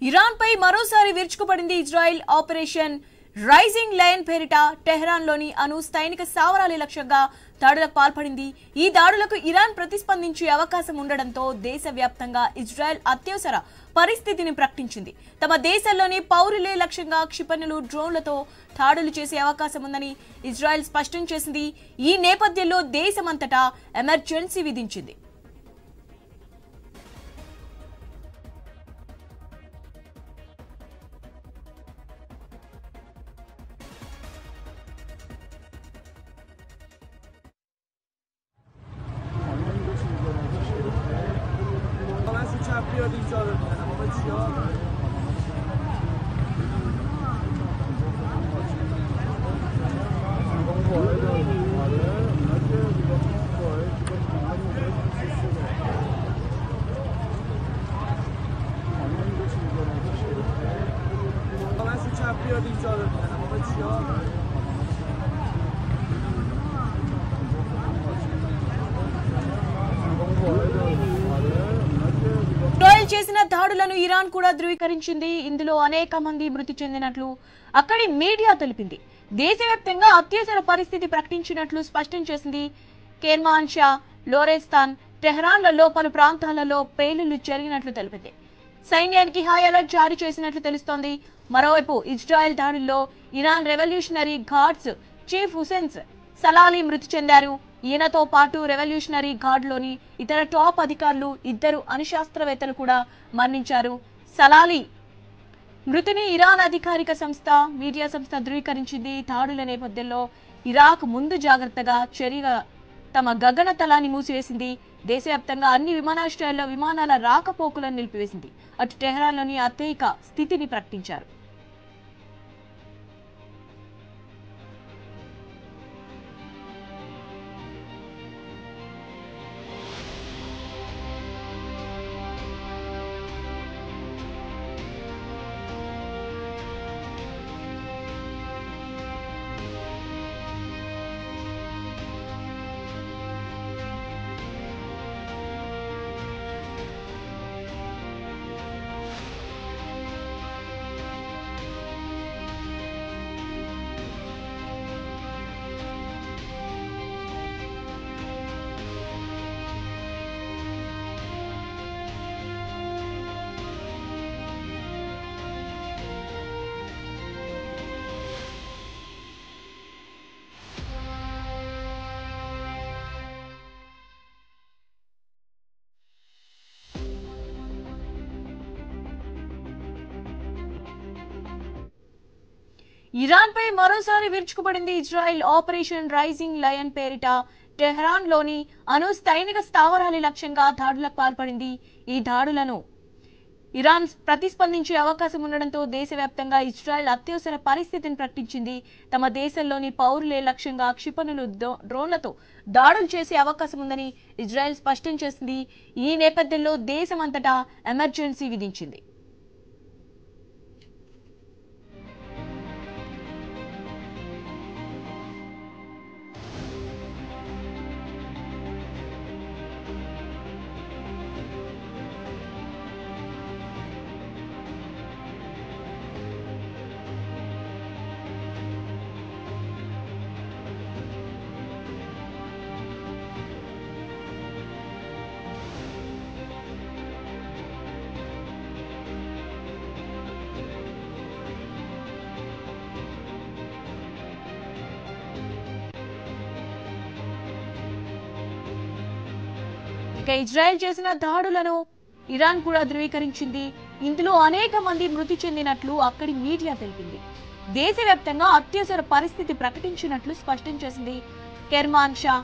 Iran పై మరోసారి విరుచుకుపడింది Israel. Operation rising lion పేరిట Tehran లోని అణు సైనిక స్థావరాల లక్ష్యంగా దాడులకు పాల్పడింది. ఈ దాడులకు ఇరాన్ ప్రతిస్పందించే అవకాశం ఉండడంతో దేశవ్యాప్తంగా ఇజ్రాయెల్ అత్యవసర పరిస్థితిని ప్రకటించింది. తమ దేశంలోని పౌరులే లక్ష్యంగా క్షిపణులు, డ్రోన్లతో దాడులు చేసే అవకాశం ఉందని ఇజ్రాయెల్ స్పష్టం చేసింది. ఈ నేపథ్యంలో దేశమంతటా ఎమర్జెన్సీ విధించింది. ఇజ్రాయెల్ చేసిన దాడులను ఇరాన్ కూడా ధృవీకరించింది. ఇందులో అనేక మంది మృతి చెందినట్లు అక్కడి మీడియా తెలిపింది. దేశవ్యాప్తంగా అత్యవసర పరిస్థితి ప్రకటించినట్లు స్పష్టం చేసింది. కెర్మాన్ షా, లోరెస్తాన్, టెహ్రాన్లలో పలు ప్రాంతాలలో పేలుళ్లు జరిగినట్లు తెలిపింది. సైన్యానికి హై అలర్ట్ జారీ చేసినట్లు తెలుస్తోంది. మరోవైపు ఇజ్రాయెల్ దాడుల్లో Iran revolutionary guards chief Hossein Salami మృతి చెందారు. ఈయనతో పాటు రెవల్యూషనరీ గార్డ్ లోని ఇతర టాప్ అధికారులు, ఇద్దరు అణుశాస్త్రవేత్తలు కూడా మరణించారు. సలాలీ మృతిని ఇరాన్ అధికారిక సంస్థ, మీడియా సంస్థ ధృవీకరించింది. దాడుల నేపథ్యంలో ఇరాక్ ముందు జాగ్రత్తగా చర్యగా తమ గగన తలాన్ని మూసివేసింది. దేశవ్యాప్తంగా అన్ని విమానాశ్రయాల్లో విమానాల రాకపోకలను నిలిపివేసింది. అటు టెహ్రాన్లోని అత్యయిక స్థితిని ప్రకటించారు. ఇరాన్ పై మరోసారి విరుచుకుపడింది ఇజ్రాయెల్. ఆపరేషన్ రైజింగ్ లయన్ పేరిట టెహ్రాన్ లోని అణు సైనిక స్థావరాల లక్ష్యంగా దాడులకు పాల్పడింది. ఈ దాడులను ఇరాన్ ప్రతిస్పందించే అవకాశం ఉండడంతో దేశవ్యాప్తంగా ఇజ్రాయెల్ అత్యవసర పరిస్థితిని ప్రకటించింది. తమ దేశంలోని పౌరులే లక్ష్యంగా క్షిపణులు, డ్రోన్లతో దాడులు చేసే అవకాశం ఉందని ఇజ్రాయెల్ స్పష్టం చేసింది. ఈ నేపథ్యంలో దేశమంతటా ఎమర్జెన్సీ విధించింది. ఇక ఇజ్రాయెల్ చేసిన దాడులను ఇరాన్ కూడా ధృవీకరించింది. ఇందులో అనేక మంది మృతి చెందినట్లు అక్కడి మీడియా తెలిపింది. దేశవ్యాప్తంగా అత్యవసర పరిస్థితి ప్రకటించినట్లు స్పష్టం చేసింది. కెర్మాన్ షా,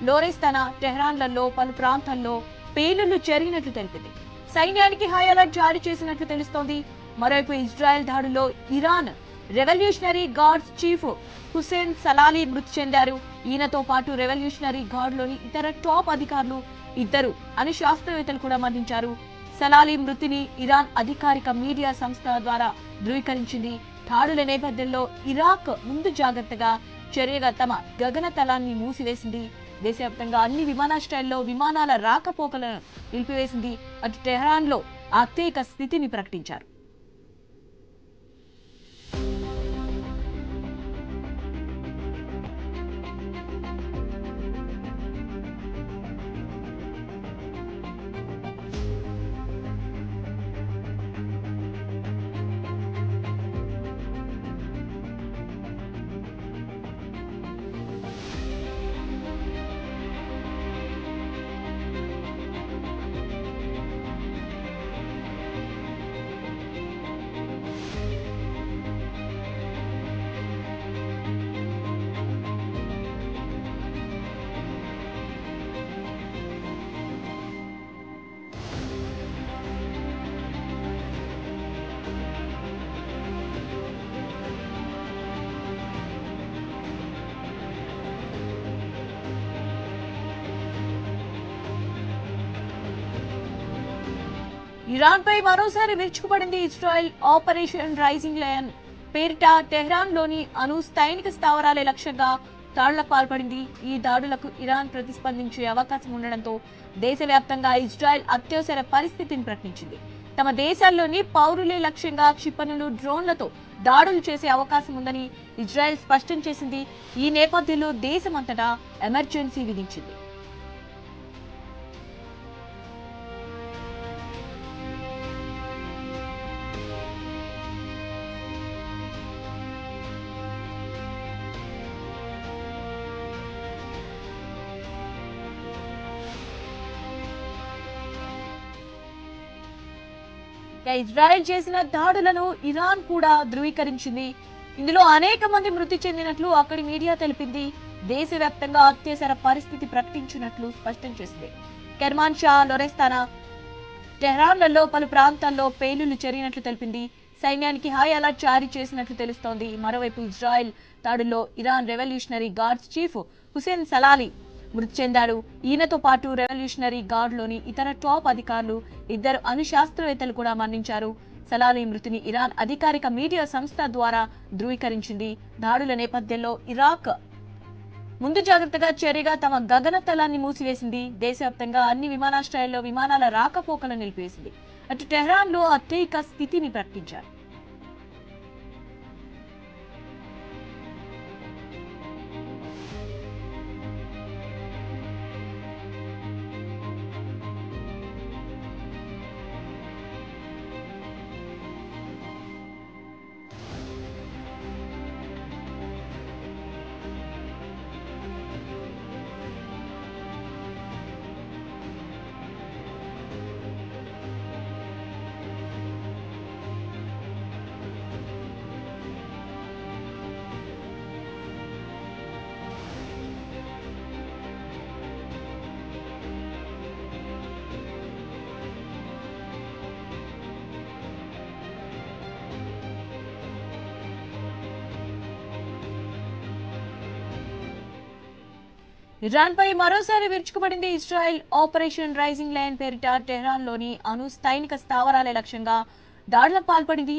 లోరెస్తాన్, టెహ్రాన్లలో పలు ప్రాంతాల్లో పేలుళ్లు జరిగినట్లు తెలిపింది. సైన్యానికి హై అలర్ట్ జారీ చేసినట్లు తెలుస్తోంది. మరోవైపు ఇజ్రాయెల్ దాడుల్లో Iran revolutionary guards chief Hossein Salami మృతి చెందారు. ఈయనతో పాటు రెవల్యూషనరీ గార్డ్ లోని ఇతర టాప్ అధికారులు, ఇద్దరు అణుశాస్త్రవేత్తలు కూడా మరణించారు. సలాలీ మృతిని ఇరాన్ అధికారిక మీడియా సంస్థ ద్వారా ధృవీకరించింది. దాడుల నేపథ్యంలో ఇరాక్ ముందు జాగ్రత్తగా చర్యగా తమ గగనతలాన్ని మూసివేసింది. దేశవ్యాప్తంగా అన్ని విమానాశ్రయాల్లో విమానాల రాకపోకలను నిలిపివేసింది. అటు టెహ్రాన్లో అత్యయిక స్థితిని ప్రకటించారు. ఇరాన్ పై మరోసారి విరుచుకుపడింది ఇజ్రాయెల్. ఆపరేషన్ రైజింగ్ లయన్ పేరిట టెహ్రాన్ లోని అణు సైనిక స్థావరాలే లక్ష్యంగా దాడులకు పాల్పడింది. ఈ దాడులకు ఇరాన్ ప్రతిస్పందించే అవకాశం ఉండడంతో దేశవ్యాప్తంగా ఇజ్రాయెల్ అత్యవసర పరిస్థితిని ప్రకటించింది. తమ దేశాల్లోని పౌరులే లక్ష్యంగా క్షిపణులు, డ్రోన్లతో దాడులు చేసే అవకాశం ఉందని ఇజ్రాయెల్ స్పష్టం చేసింది. ఈ నేపథ్యంలో దేశమంతటా ఎమర్జెన్సీ విధించింది. ఇజ్రాయెల్ చేసిన దాడులను ఇరాన్ కూడా ధృవీకరించింది. ఇందులో అనేక మంది మృతి చెందినట్లు అక్కడి మీడియా తెలిపింది. దేశవ్యాప్తంగా అత్యవసర పరిస్థితి ప్రకటించినట్లు స్పష్టం చేసింది. కెర్మాన్షా, లొరెస్తానా, టెహ్రాన్లలో పలు ప్రాంతాల్లో పేలుళ్లు జరిగినట్లు తెలిపింది. సైన్యానికి హై అలర్ట్ జారీ చేసినట్లు తెలుస్తోంది. మరోవైపు ఇజ్రాయెల్ దాడుల్లో Iran revolutionary guards chief Hossein Salami మృతి చెందాడు. ఈయనతో పాటు రెవల్యూషనరీ గార్డ్ లోని ఇతర టాప్ అధికారులు, 2 అణు శాస్త్రవేత్తలు కూడా మరణించారు. సలాలి మృతిని ఇరాన్ అధికారిక మీడియా సంస్థ ద్వారా ధృవీకరించింది. దాడుల నేపథ్యంలో ఇరాక్ ముందు జాగ్రత్తగా చర్యగా తమ గగనతలాన్ని మూసివేసింది. దేశవ్యాప్తంగా అన్ని విమానాశ్రయాల్లో విమానాల రాకపోకలను నిలిపివేసింది. అటు టెహ్రాన్ లో అత్యయిక స్థితిని ప్రకటించారు. ఇరాన్ పై మరోసారి విరుచుకుపడింది ఇజ్రాయెల్. ఆపరేషన్ రైజింగ్ లయన్ పేరిట టెహ్రాన్ లోని అణు సైనిక స్థావరాలే లక్ష్యంగా దాడులకు పాల్పడింది.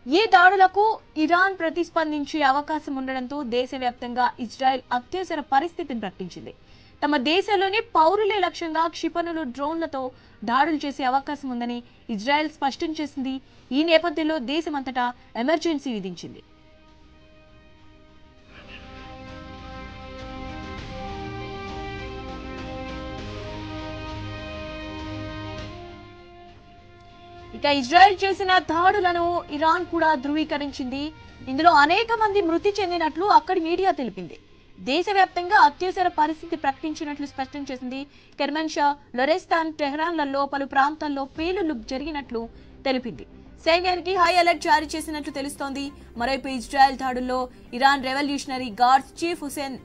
ఈ దాడులకు ఇరాన్ ప్రతిస్పందించే అవకాశం ఉండడంతో దేశవ్యాప్తంగా ఇజ్రాయెల్ అత్యవసర పరిస్థితిని ప్రకటించింది. తమ దేశంలోని పౌరులే లక్ష్యంగా క్షిపణులు, డ్రోన్లతో దాడులు చేసే అవకాశం ఉందని ఇజ్రాయెల్ స్పష్టం చేసింది. ఈ నేపథ్యంలో దేశమంతటా ఎమర్జెన్సీ విధించింది. ఇజ్రాయెల్ చేసిన దాడులను ఇరాన్ కూడా ధృవీకరించింది. ఇందులో అనేక మంది మృతి చెందినట్లు అక్కడి మీడియా తెలిపింది. దేశవ్యాప్తంగా అత్యవసర పరిస్థితి ప్రకటించినట్లు స్పష్టం చేసింది. కెర్మాన్షా, లొరెస్తాన్, టెహ్రాన్లలో పలు ప్రాంతాల్లో పేలుళ్లు జరిగినట్లు తెలిపింది. సైన్యానికి హై అలర్ట్ జారీ చేసినట్లు తెలుస్తోంది. మరోవైపు ఇజ్రాయెల్ దాడుల్లో Iran revolutionary guards chief Hossein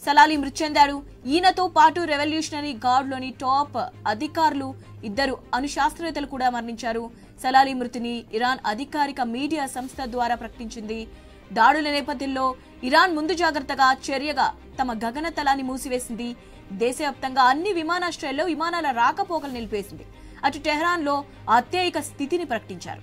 Salami మృతి చెందాడు. ఈయనతో పాటు రెవల్యూషనరీ గార్డ్ లోని టాప్ అధికారులు, 2 అణు శాస్త్రవేత్తలు కూడా మరణించారు. సలాలి మృతిని ఇరాన్ అధికారిక మీడియా సంస్థ ద్వారా ప్రకటించింది. దాడుల నేపథ్యంలో ఇరాన్ ముందు జాగ్రత్తగా చర్యగా తమ గగనతలాన్ని మూసివేసింది. దేశవ్యాప్తంగా అన్ని విమానాశ్రయాల్లో విమానాల రాకపోకలు నిలిపేసింది. అటు టెహ్రాన్ లో అత్యయిక స్థితిని ప్రకటించారు.